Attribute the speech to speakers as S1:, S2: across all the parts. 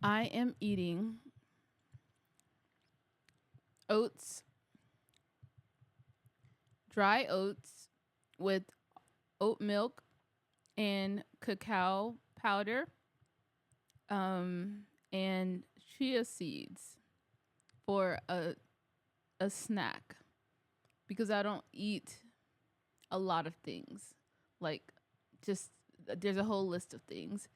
S1: I am eating oats, dry oats with oat milk and cacao powder, and chia seeds for a snack because I don't eat a lot of things. Like, just there's a whole list of things.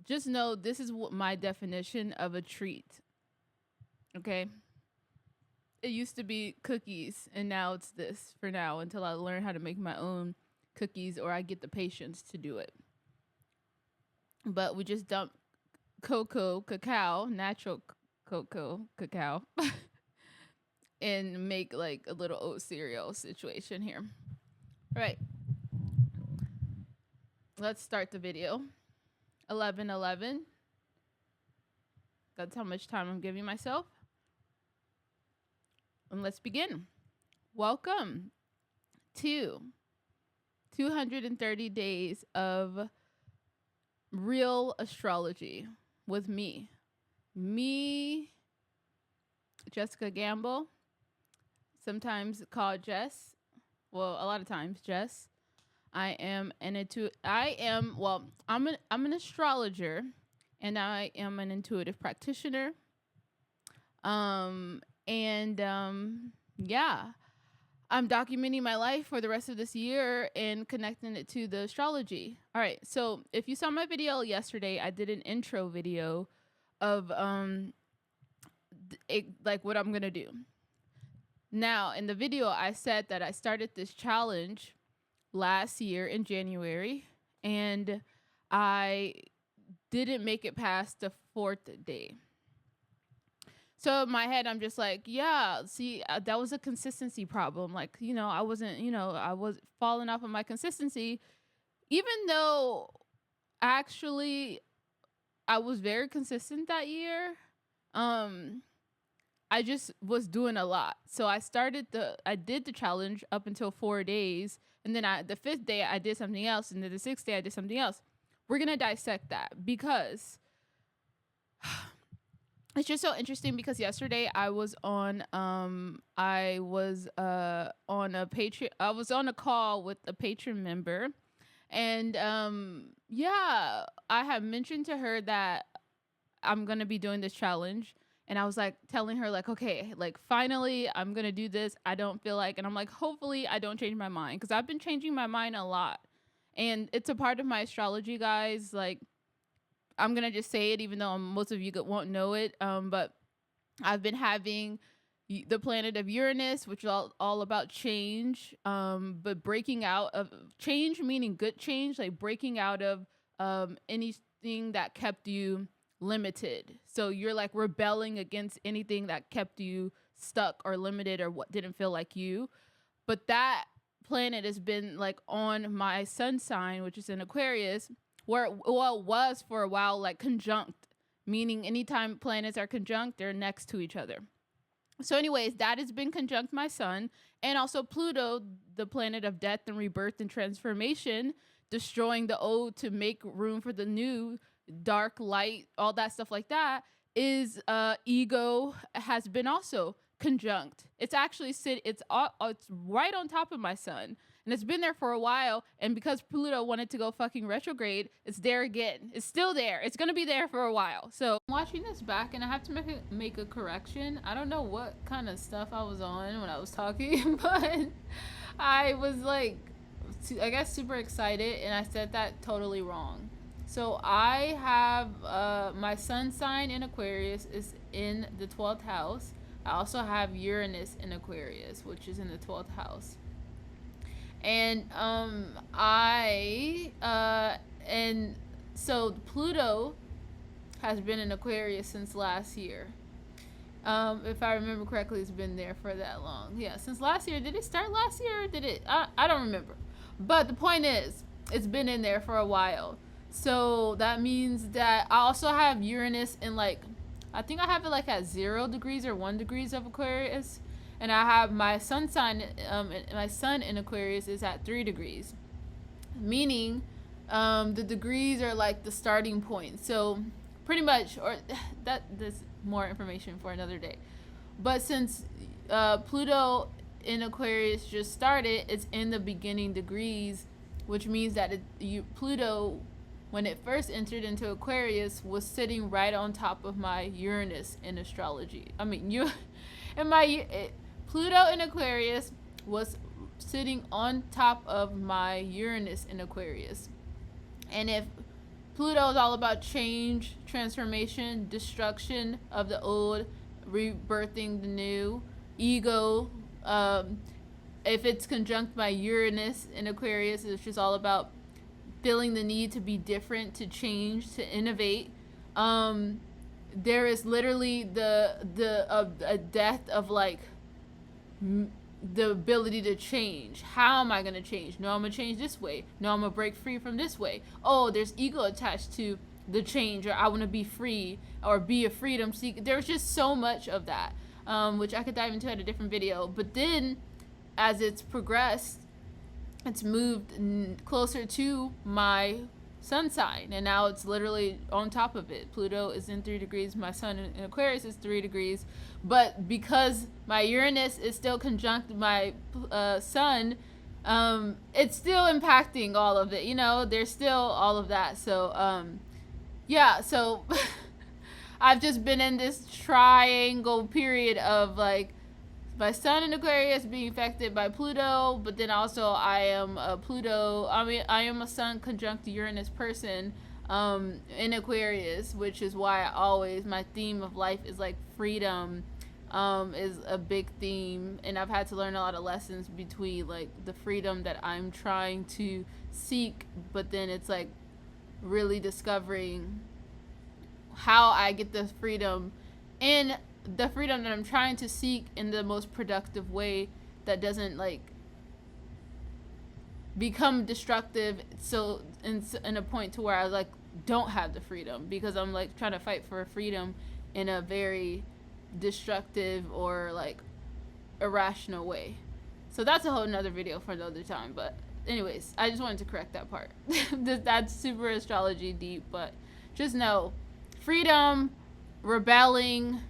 S1: Just know this is what my definition of a treat. Okay. It used to be cookies, and now it's this for now until I learn how to make my own cookies or I get the patience to do it. But we just dump cacao, natural cocoa, cacao, and make like a little oat cereal situation here. All right, let's start the video. 11:11. That's how much time I'm giving myself. And let's begin. Welcome to 230 days of real astrology with me. Jessica Gamble, sometimes called Jess. Well, a lot of times Jess. I'm an astrologer, and I am an intuitive practitioner. Yeah, I'm documenting my life for the rest of this year and connecting it to the astrology. All right, so if you saw my video yesterday, I did an intro video of like what I'm gonna do. Now, in the video, I said that I started this challenge last year in January, and I didn't make it past the 4th day. So in my head, I'm just like, yeah, see, that was a consistency problem. Like, I was falling off of my consistency, even though actually I was very consistent that year. I just was doing a lot. So I did the challenge up until 4 days. And then the 5th day I did something else. And then the 6th day I did something else. We're going to dissect that because it's just so interesting because yesterday I was on a Patreon. I was on a call with a patron member, and I had mentioned to her that I'm gonna be doing this challenge, and I was like telling her like, okay, like finally I'm gonna do this. I don't feel like, and I'm like, hopefully I don't change my mind because I've been changing my mind a lot, and it's a part of my astrology, guys. Like, I'm going to just say it, even though most of you won't know it. But I've been having the planet of Uranus, which is all about change, but breaking out of change, meaning good change, like breaking out of anything that kept you limited. So you're like rebelling against anything that kept you stuck or limited or what didn't feel like you. But that planet has been like on my sun sign, which is in Aquarius, where it was for a while like conjunct, meaning anytime planets are conjunct, they're next to each other. So anyways, that has been conjunct my sun, and also Pluto, the planet of death and rebirth and transformation, destroying the old to make room for the new, dark, light, all that stuff like that, is ego has been also conjunct. It's actually it's right on top of my sun, and it's been there for a while. And because Pluto wanted to go fucking retrograde, it's there again. It's still there. It's gonna be there for a while. So I'm watching this back, and I have to make a correction. I don't know what kind of stuff I was on when I was talking, but I was like, I guess super excited, and I said that totally wrong. So I have my sun sign in Aquarius is in the 12th house. I also have Uranus in Aquarius, which is in the 12th house. And and so Pluto has been in Aquarius since last year. If I remember correctly, it's been there for that long. Yeah, since last year. Did it start last year or did it? I don't remember. But the point is, it's been in there for a while. So that means that I also have Uranus in like, I think I have it like at 0 degrees or 1 degrees of Aquarius. And I have my sun sign, my sun in Aquarius is at 3 degrees. Meaning the degrees are like the starting point. So pretty much, or there's more information for another day. But since Pluto in Aquarius just started, it's in the beginning degrees, which means that Pluto, when it first entered into Aquarius, was sitting right on top of my Uranus in astrology. I mean, Pluto in Aquarius was sitting on top of my Uranus in Aquarius. And if Pluto is all about change, transformation, destruction of the old, rebirthing the new, ego. If it's conjunct by Uranus in Aquarius, it's just all about feeling the need to be different, to change, to innovate. There is literally a death of like the ability to change. How am I going to change? No, I'm going to change this way. No, I'm going to break free from this way. Oh, there's ego attached to the change, or I want to be free, or be a freedom seeker. There's just so much of that, which I could dive into at a different video. But then as it's progressed, it's moved closer to my sun sign, and now it's literally on top of it. Pluto is in 3 degrees. My sun in Aquarius is 3 degrees. But because my Uranus is still conjunct my sun, it's still impacting all of it. You know, there's still all of that. So, yeah, so I've just been in this triangle period of like my sun in Aquarius being affected by Pluto, but then also I am a sun conjunct Uranus person in Aquarius, which is why my theme of life is like freedom, is a big theme, and I've had to learn a lot of lessons between like the freedom that I'm trying to seek, but then it's like really discovering how I get the freedom in the freedom that I'm trying to seek in the most productive way that doesn't like become destructive, so in a point to where I like don't have the freedom because I'm like trying to fight for freedom in a very destructive or like irrational way. So that's a whole nother video for another time. But anyways, I just wanted to correct that part. That's super astrology deep, but just know freedom, rebelling,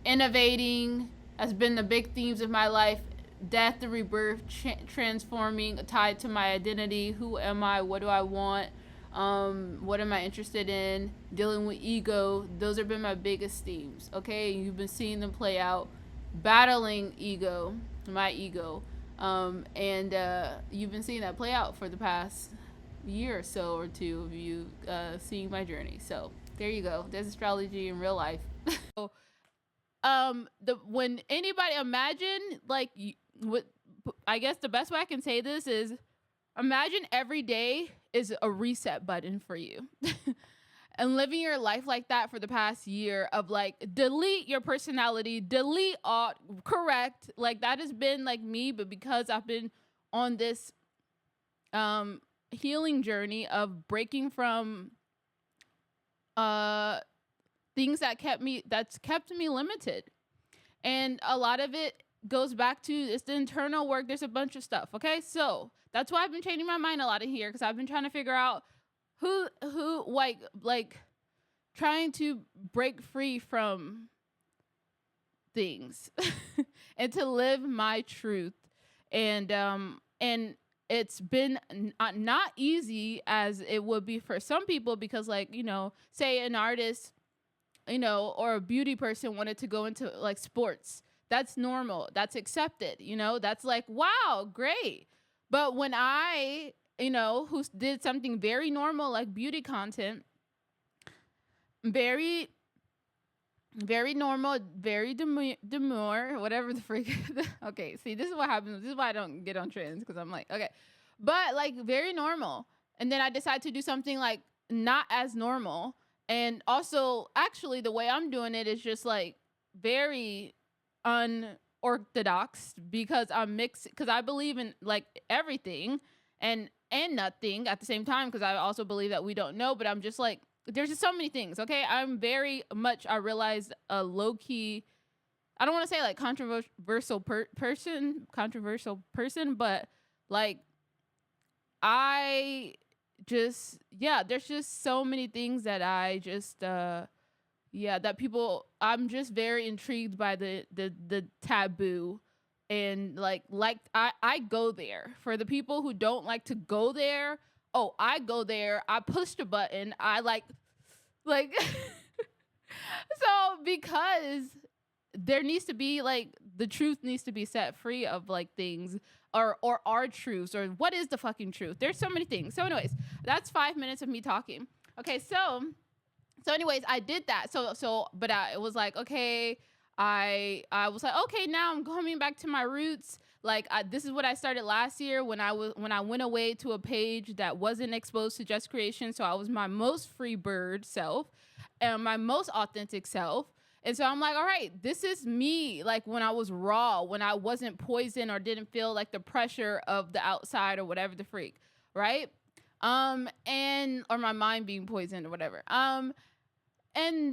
S1: innovating has been the big themes of my life. Death, the rebirth, transforming, tied to my identity. Who am I? What do I want? What am I interested in? Dealing with ego. Those have been my biggest themes. Okay, you've been seeing them play out. Battling ego, my ego, and you've been seeing that play out for the past year or so, or two of you seeing my journey. So there you go. There's astrology in real life. So, when anybody imagine like what I guess the best way I can say this is imagine every day is a reset button for you. And living your life like that for the past year of like delete your personality, delete all, correct, like that has been like me, but because I've been on this healing journey of breaking from things that's kept me limited, and a lot of it goes back to it's the internal work. There's a bunch of stuff. Okay, so that's why I've been changing my mind a lot in here, because I've been trying to figure out who like trying to break free from things and to live my truth, and it's been not easy as it would be for some people, because like, you know, say an artist, you know, or a beauty person wanted to go into like sports. That's normal. That's accepted. You know, that's like, wow, great. But when I, you know, who did something very normal like beauty content, very, very normal, very demure, whatever the freak. Okay, see, this is what happens. This is why I don't get on trends, because I'm like, okay. But like very normal. And then I decide to do something like not as normal. And also, actually, the way I'm doing it is just like very unorthodox, because I'm mixed, because I believe in like everything and nothing at the same time, because I also believe that we don't know, but I'm just like, there's just so many things. Okay, I'm very much, I realized, a low-key, I don't want to say like controversial person, but like I just, yeah, there's just so many things that I just Yeah, that people, I'm just very intrigued by the taboo, and like I go there. For the people who don't like to go there, oh, I go there. I push the button. I like so, because there needs to be like, the truth needs to be set free of like things, or our truths, or what is the fucking truth. There's so many things. So anyways, that's 5 minutes of me talking. Okay, so anyways, I did that. But it was like, okay, I was like, okay, now I'm coming back to my roots. Like, this is what I started last year when I went away to a page that wasn't exposed to just creation. So I was my most free bird self and my most authentic self. And so I'm like, all right, this is me. Like, when I was raw, when I wasn't poisoned or didn't feel like the pressure of the outside or whatever the freak, right? And or my mind being poisoned or whatever. And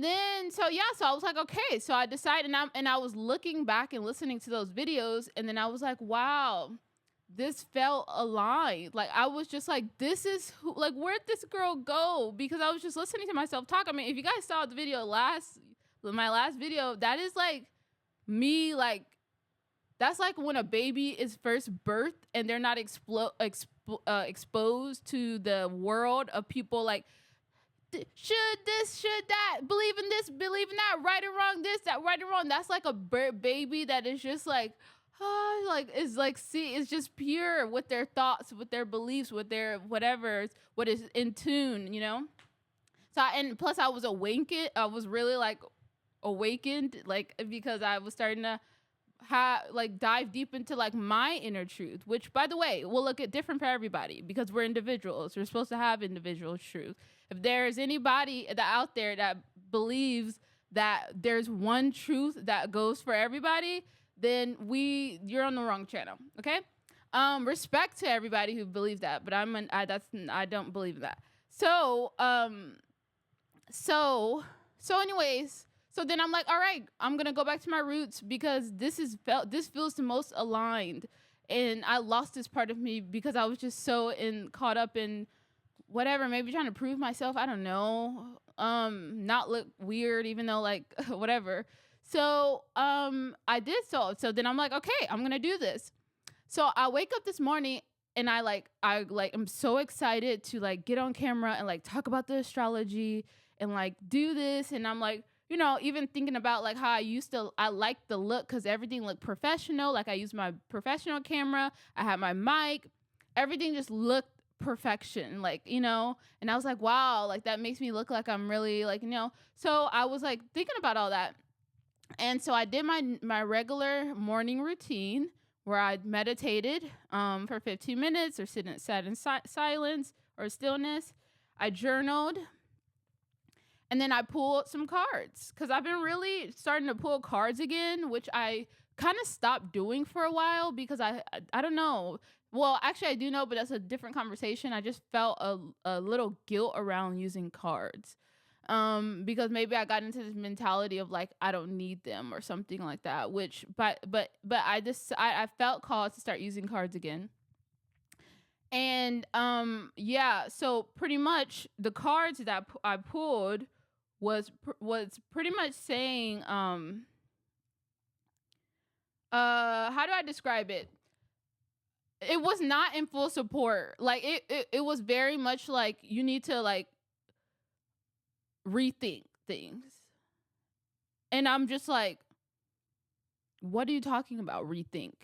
S1: then, so I was like, okay, so I decided, and I was looking back and listening to those videos, and then I was like, wow, this felt aligned. Like, I was just like, this is who, like, where'd this girl go? Because I was just listening to myself talk. I mean, if you guys saw the video my last video, that is like me, like, that's like when a baby is first birthed and they're not exposed to the world of people, like, should this, should that, believe in this, believe in that, right or wrong, this, that, right or wrong. That's like a baby that is just like, like, is like, see, it's just pure with their thoughts, with their beliefs, with their whatever, what is in tune, you know? And plus I was awakened. I was really like awakened, like, because I was starting to dive deep into like my inner truth, which, by the way, will look at different for everybody because we're individuals. We're supposed to have individual truth. If there's anybody out there that believes that there's one truth that goes for everybody, then you're on the wrong channel. Okay. Respect to everybody who believes that, but I don't believe in that. So anyways, so then I'm like, all right, I'm gonna go back to my roots because this feels the most aligned, and I lost this part of me because I was just so caught up in whatever, maybe trying to prove myself. I don't know, not look weird, even though like whatever. So I did so then I'm like, okay, I'm gonna do this. So I wake up this morning and I'm so excited to like get on camera and like talk about the astrology and like do this, and I'm like, even thinking about like how I like the look because everything looked professional. Like, I used my professional camera, I had my mic, everything just looked perfection, like, and I was like, wow, like that makes me look like I'm really like, so I was like thinking about all that. And so I did my regular morning routine where I meditated for 15 minutes or sat in silence or stillness. I journaled. And then I pulled some cards because I've been really starting to pull cards again, which I kind of stopped doing for a while because I don't know. Well, actually I do know, but that's a different conversation. I just felt a little guilt around using cards. Because maybe I got into this mentality of like, I don't need them or something like that, but I felt called to start using cards again. And yeah, so pretty much the cards that I pulled was pretty much saying how do I describe it? It was not in full support. Like it was very much like you need to like rethink things. And I'm just like, what are you talking about, rethink?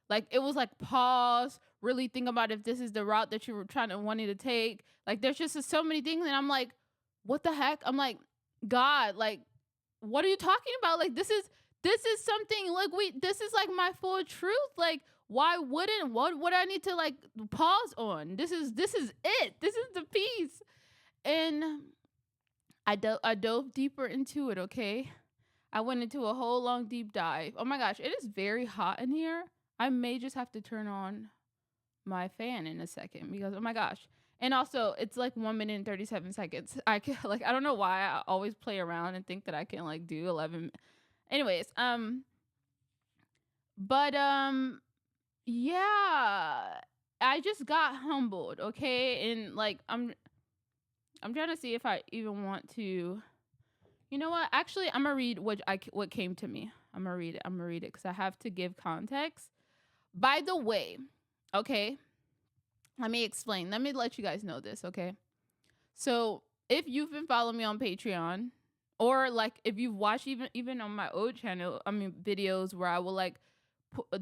S1: Like, it was like, pause, really think about if this is the route that you were wanting to take. Like, there's just so many things, and I'm like, what the heck? I'm like, God, like, what are you talking about? Like, this is something like this is like my full truth. Like, why wouldn't what I need to like pause on? This is it. This is the piece. And I dove deeper into it, okay? I went into a whole long deep dive. Oh my gosh, it is very hot in here. I may just have to turn on my fan in a second because, oh my gosh. And also, it's like 1 minute and 37 seconds. I don't know why I always play around and think that I can like do 11. Anyways, but yeah, I just got humbled, okay? And like I'm trying to see if I even want to, You know what? Actually, I'm gonna read what came to me. I'm gonna read it. I'm gonna read it because I have to give context. By the way, okay, let me explain. Let me let you guys know this, okay? So if you've been following me on Patreon, or like if you've watched even on my old channel, I mean videos where I will like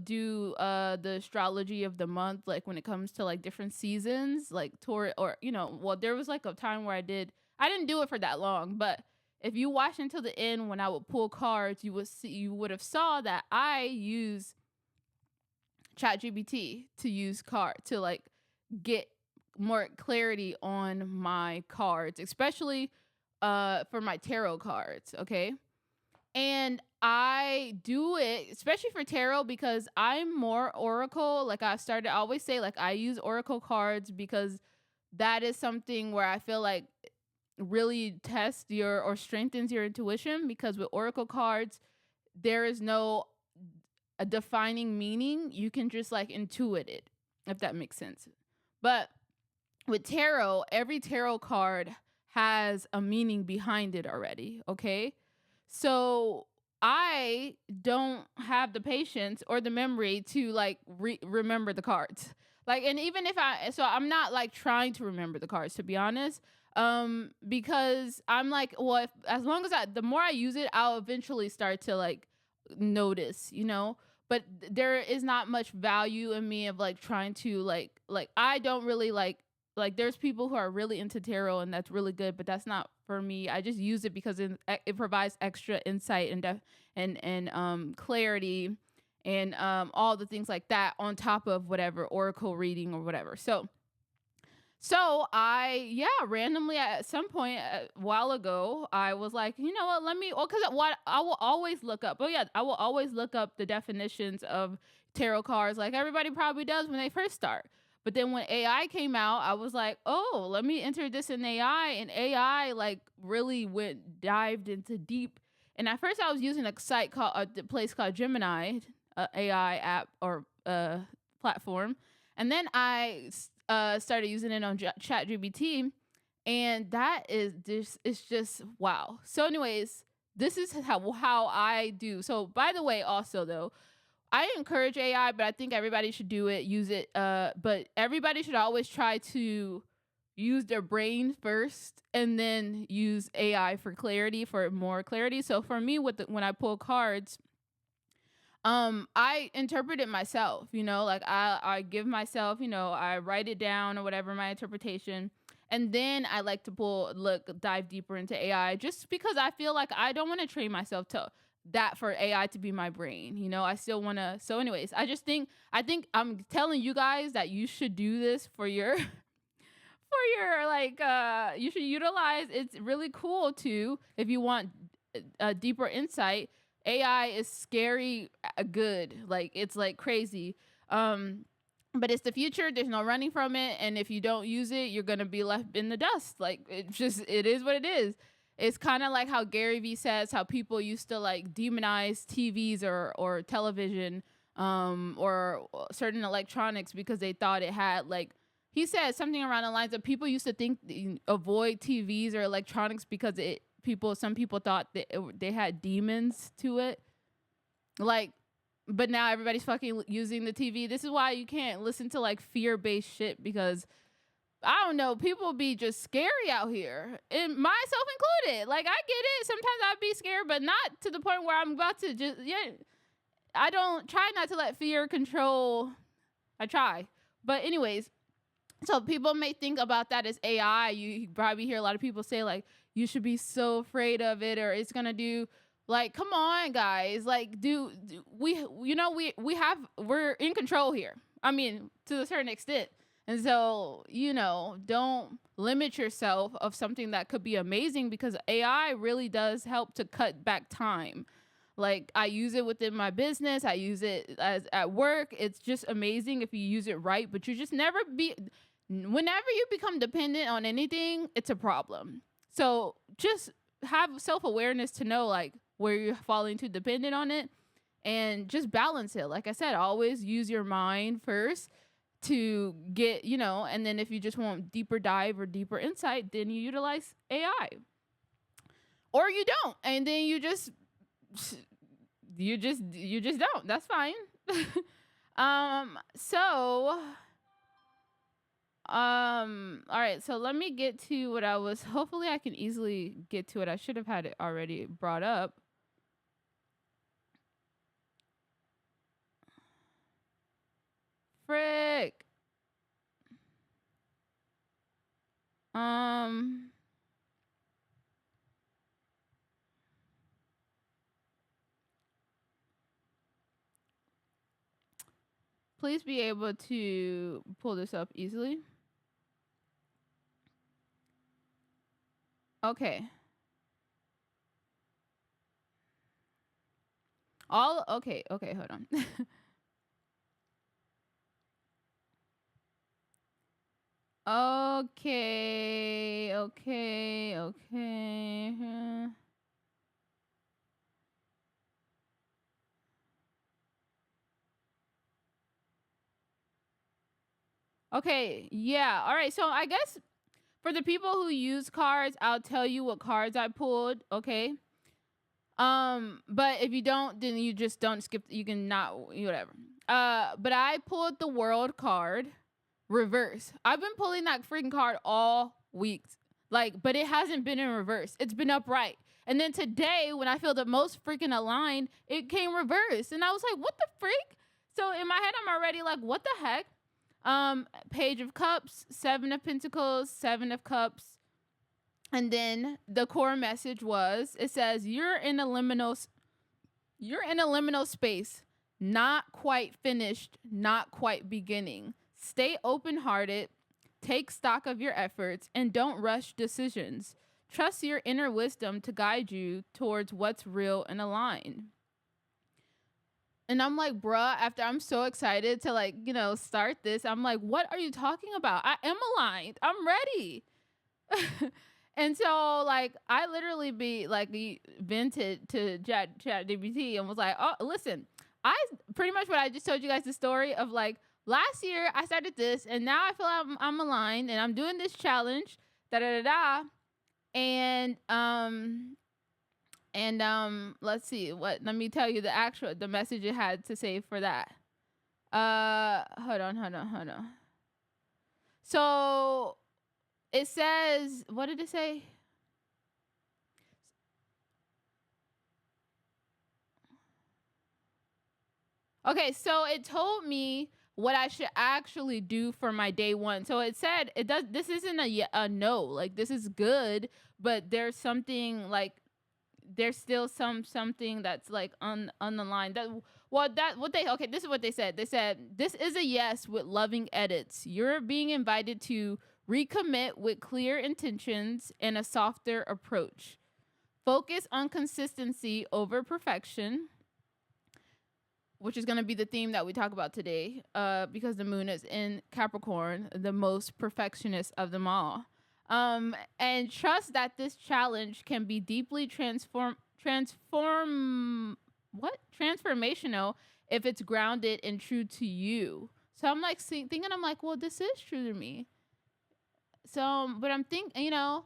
S1: do the astrology of the month, like when it comes to like different seasons, like Taurus, or well, there was like a time where I didn't do it for that long, but if you watch until the end when I would pull cards, you would have saw that I use ChatGPT to use card to like get more clarity on my cards, especially for my tarot cards, okay? And I do it especially for tarot because I'm more oracle. Like I always say, like I use oracle cards because that is something where I feel like really tests your or strengthens your intuition, because with oracle cards there is no a defining meaning. You can just like intuit it, if that makes sense. But with tarot, every tarot card has a meaning behind it already, okay? So I don't have the patience or the memory to like remember the cards. Like, and even if so I'm not like trying to remember the cards, to be honest. Because I'm like, well, as long as the more I use it, I'll eventually start to like notice, but there is not much value in me of like trying to like I don't really like there's people who are really into tarot and that's really good, but that's not for me. I just use it because it provides extra insight and clarity and all the things like that on top of whatever oracle reading or whatever. So I randomly at some point a while ago, I was like, you know what, because what I will always look up. Oh yeah, I will always look up the definitions of tarot cards like everybody probably does when they first start. But then when AI came out, I was like, oh, let me enter this in AI. And AI like really dived into deep. And at first I was using a site called a place called Gemini, AI app or platform. And then I started using it on ChatGPT, and that is just it's just wow. So, anyways, this is how I do. So, by the way, also though, I encourage AI, but I think everybody should do it, use it. But everybody should always try to use their brain first, and then use AI for more clarity. So for me, when I pull cards, I interpret it myself, like I give myself, I write it down or whatever, my interpretation. And then I like to dive deeper into AI, just because I feel like I don't want to train myself to that for AI to be my brain. I still want to. So anyways, I think I'm telling you guys that you should do this for your for your like you should utilize. It's really cool too if you want a deeper insight. AI is scary good. Like it's like crazy. But it's the future. There's no running from it. And if you don't use it, you're gonna be left in the dust. Like it is what it is. It's kind of like how Gary Vee says how people used to like demonize TVs or television or certain electronics because they thought it had like, he said something around the lines of people used to think avoid TVs or electronics because some people thought that they had demons to it. Like, but now everybody's fucking using the TV. This is why you can't listen to like fear-based shit, because I don't know, people be just scary out here, and myself included. Like, I get it. Sometimes I'd be scared, but not to the point where I'm about to I don't try not to let fear control. I try. But anyways, so people may think about that as AI. You probably hear a lot of people say like, you should be so afraid of it, or it's gonna do. Like, come on, guys. Like, we're in control here. I mean, to a certain extent. And so, don't limit yourself of something that could be amazing, because AI really does help to cut back time. Like, I use it within my business. I use it at work. It's just amazing if you use it right. But you just whenever you become dependent on anything, it's a problem. So just have self-awareness to know like where you're falling too dependent on it, and just balance it. Like I said, always use your mind first to get, and then if you just want deeper dive or deeper insight, then you utilize AI. or you don't, and then you just don't. That's fine. So all right, so let me get to what I was, hopefully I can easily get to it. I should have had it already brought up. Frick. Um Please be able to pull this up easily. Okay. Okay, hold on. Okay. Okay, yeah. All right. So I guess for the people who use cards, I'll tell you what cards I pulled, okay? But if you don't, then you just don't skip, you can not, whatever. But I pulled the world card reverse. I've been pulling that freaking card all week. Like, but it hasn't been in reverse. It's been upright. And then today, when I feel the most freaking aligned, it came reverse. And I was like, what the freak? So in my head, I'm already like, what the heck? Page of Cups, Seven of Pentacles, Seven of Cups. And then the core message was, it says, you're in a liminal space, not quite finished, not quite beginning. Stay open-hearted, take stock of your efforts, and don't rush decisions. Trust your inner wisdom to guide you towards what's real and aligned. And I'm like, bruh, after I'm so excited to, like, start this, I'm like, what are you talking about? I am aligned. I'm ready. And so, like, I literally vented to ChatGPT and was like, oh, listen, I pretty much what I just told you guys, the story of, like, last year I started this and now I feel I'm aligned and I'm doing this challenge, and let's see, let me tell you the message it had to say for that. Hold on. So it says, what did it say? Okay, so it told me what I should actually do for my day one. So it said this isn't a no, like, this is good, but there's something, like, there's still something that's, like, on the line. This is what they said. They said, this is a yes with loving edits. You're being invited to recommit with clear intentions and a softer approach. Focus on consistency over perfection, which is going to be the theme that we talk about today, because the moon is in Capricorn, the most perfectionist of them all. And trust that this challenge can be deeply transformational if it's grounded and true to you. So I'm like thinking, I'm like, well, this is true to me. So, but I'm thinking, all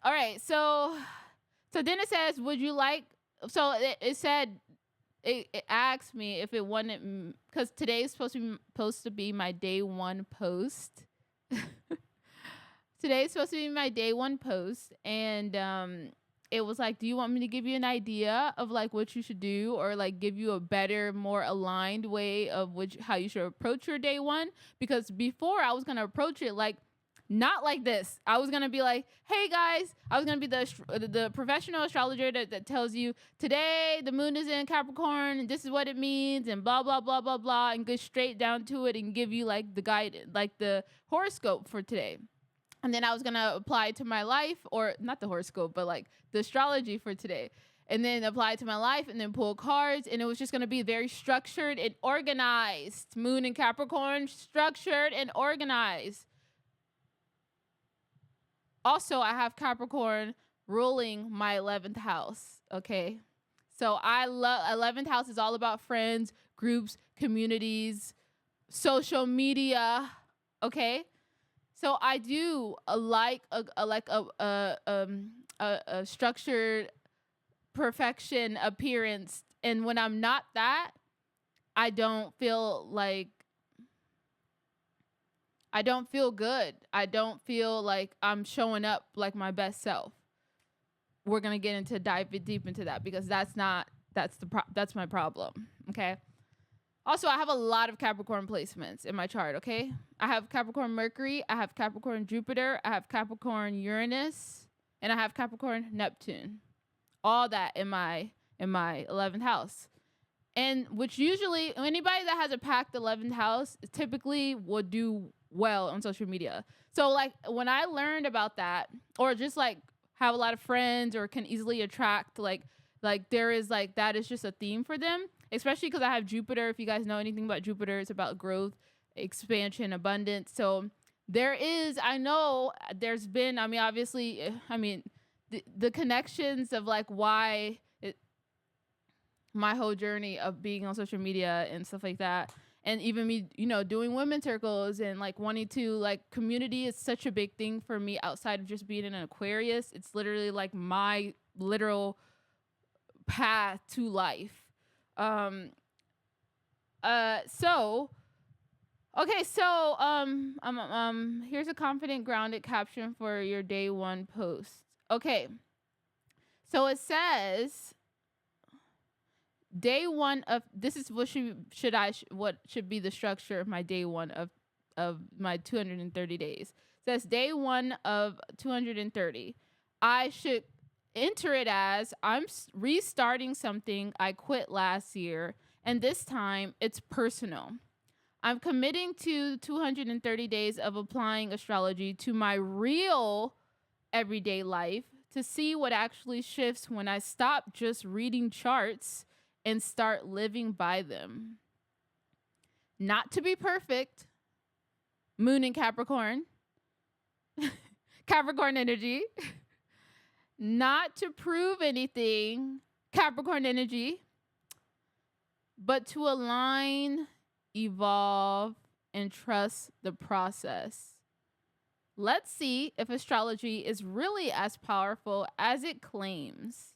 S1: right. So then it says, would you like, so it said, it asked me if it wanted, because today is supposed to be my day one post. Today is supposed to be my day one post, and it was like, do you want me to give you an idea of, like, what you should do, or, like, give you a better, more aligned way of how you should approach your day one? Because before, I was gonna approach it like, not like this. I was gonna be like, hey guys, I was gonna be the professional astrologer that tells you, today the moon is in Capricorn and this is what it means, and blah blah blah blah blah, and go straight down to it and give you, like, the guide, like the horoscope for today. And then I was gonna apply it to my life, or not the horoscope, but, like, the astrology for today, and then apply it to my life, and then pull cards, and it was just gonna be very structured and organized. Moon in Capricorn, structured and organized. Also, I have Capricorn ruling my 11th house, okay? So I love, 11th house is all about friends, groups, communities, social media, okay? So I do like a a structured perfection appearance, and when I'm not that, I don't feel like I don't feel good. I don't feel like I'm showing up like my best self. We're gonna get into dive deep into that because that's my problem. Okay. Also, I have a lot of Capricorn placements in my chart. Okay, I have Capricorn Mercury, I have Capricorn Jupiter, I have Capricorn Uranus, and I have Capricorn Neptune. All that in my 11th house. And which usually anybody that has a packed 11th house typically would do well on social media. So like when I learned about that, or just like have a lot of friends or can easily attract like there is like that is just a theme for them, especially because I have Jupiter. If you guys know anything about Jupiter, it's about growth, expansion, abundance. So there is, I know there's been, I mean, obviously, I mean, the connections of like why my whole journey of being on social media and stuff like that, and even me, you know, doing women circles and like wanting to like community is such a big thing for me outside of just being an Aquarius. It's literally like my literal path to life. So okay, so here's a confident grounded caption for your day one post. Okay, so it says day one of, this is what what should be the structure of my day one of my 230 days. It says day one of 230. I should enter it as I'm restarting something I quit last year, and this time it's personal. I'm committing to 230 days of applying astrology to my real everyday life to see what actually shifts when I stop just reading charts and start living by them. Not to be perfect. Moon in Capricorn. Capricorn energy. Not to prove anything. Capricorn energy. But to align, evolve, and trust the process. Let's see if astrology is really as powerful as it claims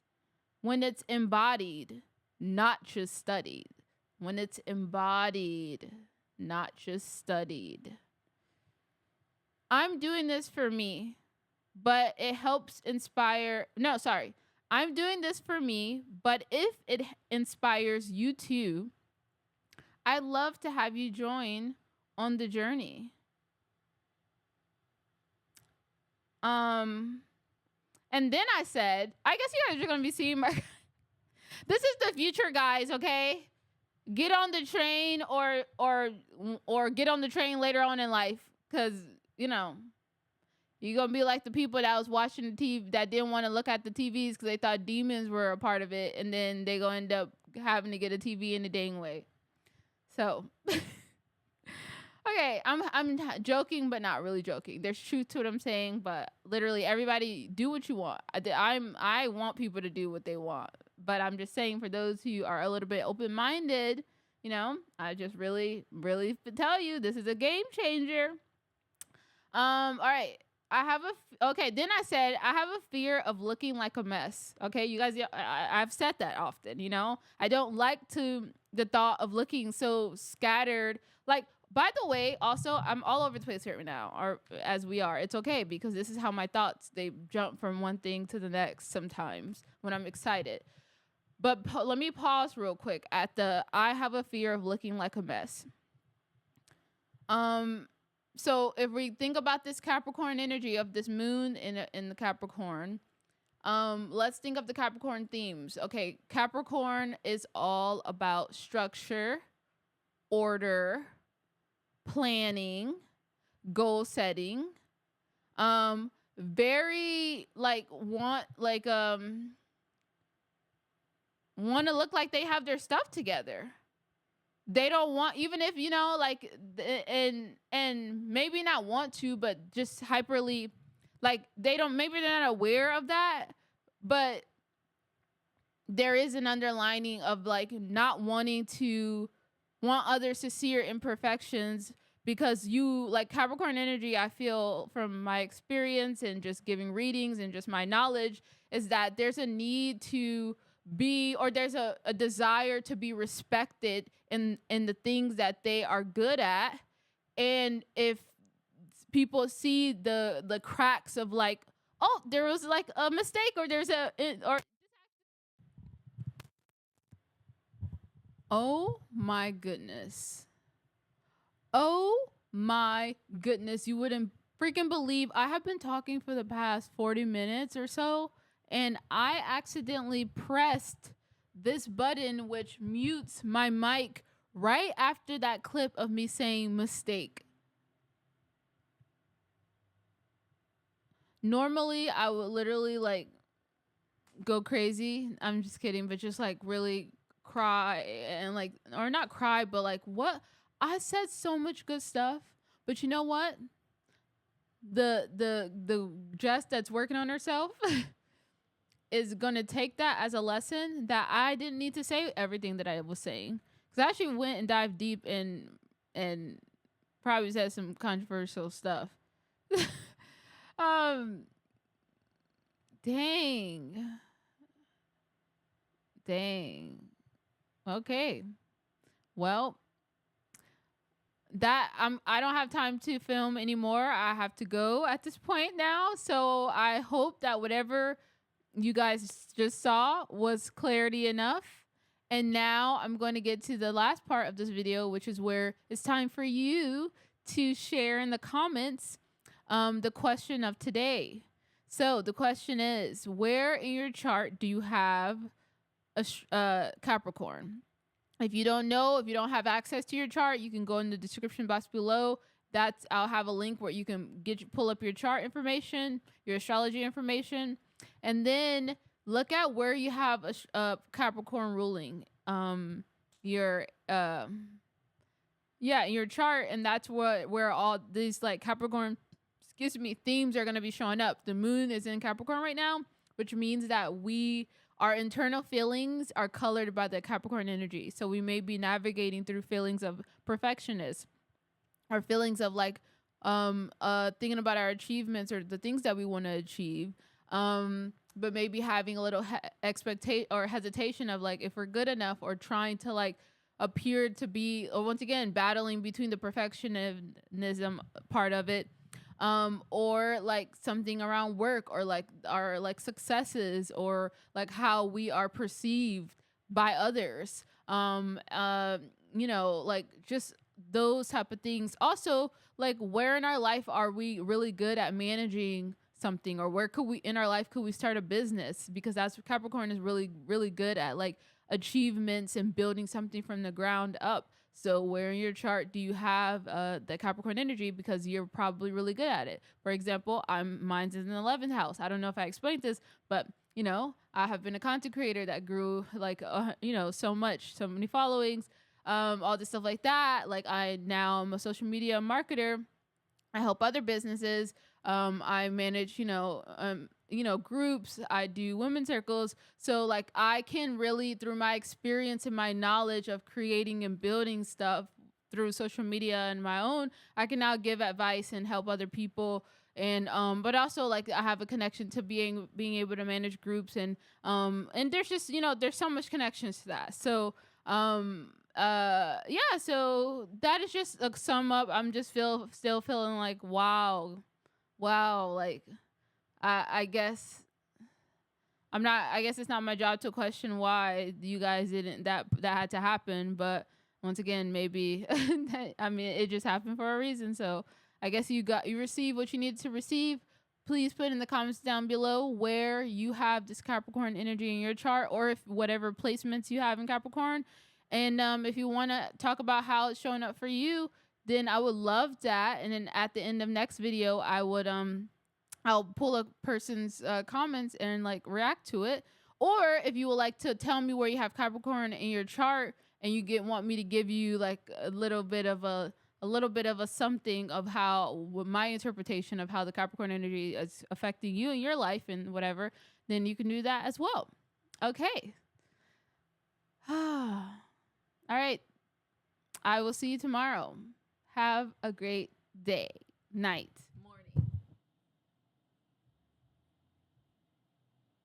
S1: when it's embodied, not just studied. When it's embodied, not just studied. I'm doing this for me, but it helps inspire. No, sorry. I'm doing this for me, but if it inspires you too, I'd love to have you join on the journey. And then I said, I guess you guys are gonna be seeing my this is the future, guys, okay? Get on the train or get on the train later on in life. Cause, you know, you're gonna be like the people that was watching the TV that didn't want to look at the TVs because they thought demons were a part of it, and then they gonna end up having to get a TV in the dang way. So okay, I'm joking, but not really joking. There's truth to what I'm saying, but literally everybody do what you want. I want people to do what they want, but I'm just saying for those who are a little bit open minded, you know, I just really tell you this is a game changer. All right. Okay. Then I said I have a fear of looking like a mess. Okay, you guys, I've said that often. You know, I don't like the thought of looking so scattered. Like, by the way, also I'm all over the place right now, or as we are. It's okay because this is how my thoughts they jump from one thing to the next sometimes when I'm excited. But let me pause real quick at the I have a fear of looking like a mess. So if we think about this Capricorn energy of this moon in the Capricorn, let's think of the Capricorn themes. Okay, Capricorn is all about structure, order, planning, goal setting. Very want to look like they have their stuff together. They don't want, even if, you know, like, and maybe not want to, but just hyperly, like, maybe they're not aware of that, but there is an underlining of like not want others to see your imperfections because you like Capricorn energy, I feel from my experience and just giving readings and just my knowledge is that there's a need to be, or there's a desire to be respected in the things that they are good at. And if people see the cracks of like, oh, there was like a mistake, or there's or oh my goodness. Oh my goodness. You wouldn't freaking believe I have been talking for the past 40 minutes or so, and I accidentally pressed this button which mutes my mic right after that clip of me saying mistake. Normally, I would literally like go crazy. I'm just kidding, but just like really cry and like, or not cry, but like, what? I said so much good stuff, but you know what? The Jess that's working on herself is gonna take that as a lesson that I didn't need to say everything that I was saying, because I actually went and dived deep and probably said some controversial stuff. um, dang, dang. Okay, well, I don't have time to film anymore. I have to go at this point now. So I hope that whatever you guys just saw was clarity enough. And now I'm going to get to the last part of this video, which is where it's time for you to share in the comments the question of today. So the question is, where in your chart do you have a Capricorn? If you don't know, if you don't have access to your chart, you can go in the description box below. I'll have a link where you can pull up your chart information, your astrology information, and then look at where you have a Capricorn ruling. Your your chart, and that's where all these like Capricorn, themes are gonna be showing up. The moon is in Capricorn right now, which means that our internal feelings are colored by the Capricorn energy. So we may be navigating through feelings of perfectionist, or feelings of like thinking about our achievements or the things that we want to achieve. But maybe having a little expectation or hesitation of like if we're good enough, or trying to like appear to be, or once again battling between the perfectionism part of it, or like something around work, or like our like successes, or like how we are perceived by others. Like just those type of things. Also, like where in our life are we really good at managing something, or where could we in our life could we start a business, because that's what Capricorn is really really good at, like achievements and building something from the ground up. So where in your chart do you have the Capricorn energy, because you're probably really good at it. For example, mine's in the 11th house. I don't know if I explained this, but I have been a content creator that grew like so many followings, all this stuff like that. Like I now am a social media marketer. I help other businesses. I manage, groups. I do women's circles. So like I can really, through my experience and my knowledge of creating and building stuff through social media and my own, I can now give advice and help other people. And but also like I have a connection to being able to manage groups, and there's just there's so much connections to that. So so that is just a sum up. I'm just still feeling like wow, like I guess I guess it's not my job to question why you guys didn't that had to happen, but once again maybe it just happened for a reason. So I guess you received what you needed to receive. Please put in the comments down below where you have this Capricorn energy in your chart, or if whatever placements you have in Capricorn. And if you want to talk about how it's showing up for you, then I would love that. And then at the end of next video, I would I'll pull a person's comments and like react to it. Or if you would like to tell me where you have Capricorn in your chart, and you want me to give you like a little bit of a something of how my interpretation of how the Capricorn energy is affecting you in your life and whatever, then you can do that as well. Okay. All right. I will see you tomorrow. Have a great day, night.